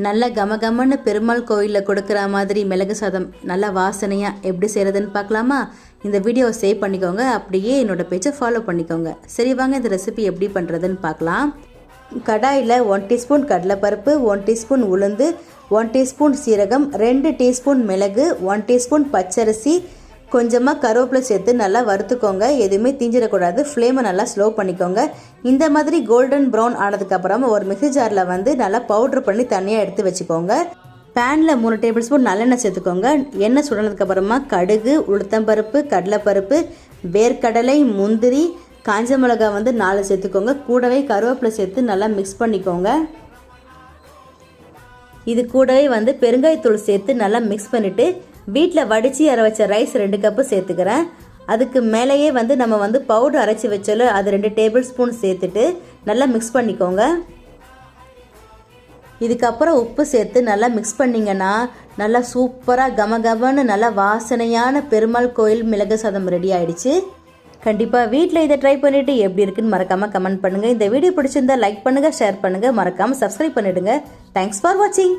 நல்ல கமகமன்னு பெருமாள் கோயிலில் கொடுக்குற மாதிரி மிளகு சாதம் நல்லா வாசனையாக எப்படி செய்கிறதுன்னு பார்க்கலாமா? இந்த வீடியோவை சேவ் பண்ணிக்கோங்க, அப்படியே என்னோடய பேஜை ஃபாலோ பண்ணிக்கோங்க. சரி வாங்க இந்த ரெசிபி எப்படி பண்ணுறதுன்னு பார்க்கலாம். கடாயில் 1 டீஸ்பூன் கடலைப்பருப்பு, 1 டீஸ்பூன் உளுந்து, 1 டீஸ்பூன் சீரகம், 2 டீஸ்பூன் மிளகு, 1 டீஸ்பூன் பச்சரிசி, கொஞ்சமாக கருவேப்பிலை சேர்த்து நல்லா வறுத்துக்கோங்க. எதுவுமே தீஞ்சிடக்கூடாது. ஃப்ளேமை நல்லா ஸ்லோ பண்ணிக்கோங்க. இந்த மாதிரி கோல்டன் ப்ரௌன் ஆனதுக்கப்புறம் ஒரு மிக்ஸி ஜாரில் நல்லா பவுட்ரு பண்ணி தனியாக எடுத்து வச்சுக்கோங்க. பேனில் 3 டேபிள் ஸ்பூன் நல்லெண்ணெய் சேர்த்துக்கோங்க. எண்ணெய் சுடனதுக்கப்புறமா கடுகு, உளுத்தம்பருப்பு, கடலைப்பருப்பு, வேர்க்கடலை, முந்திரி, காஞ்ச மிளகாய் 4 சேர்த்துக்கோங்க. கூடவே கருவேப்பிலை சேர்த்து நல்லா மிக்ஸ் பண்ணிக்கோங்க. இது கூடவே பெருங்காயத்தூள் சேர்த்து நல்லா மிக்ஸ் பண்ணிவிட்டு வீட்டில் வடித்து அரை வச்ச ரைஸ் 2 கப்பு சேர்த்துக்கிறேன். அதுக்கு மேலேயே நம்ம பவுடர் அரைச்சி வச்சால அது 2 டேபிள் ஸ்பூன் சேர்த்துட்டு நல்லா மிக்ஸ் பண்ணிக்கோங்க. இதுக்கப்புறம் உப்பு சேர்த்து நல்லா மிக்ஸ் பண்ணிங்கன்னா நல்லா சூப்பராக கமகமன்னு நல்லா வாசனையான பெருமாள் கோயில் மிளகு சாதம் ரெடி ஆகிடுச்சு. கண்டிப்பாக வீட்டில் இதை ட்ரை பண்ணிவிட்டு எப்படி இருக்குன்னு மறக்காமல் கமெண்ட் பண்ணுங்கள். இந்த வீடியோ பிடிச்சிருந்தா லைக் பண்ணுங்கள், ஷேர் பண்ணுங்கள், மறக்காமல் சப்ஸ்கிரைப் பண்ணிவிடுங்க. தேங்க்ஸ் ஃபார் வாட்சிங்.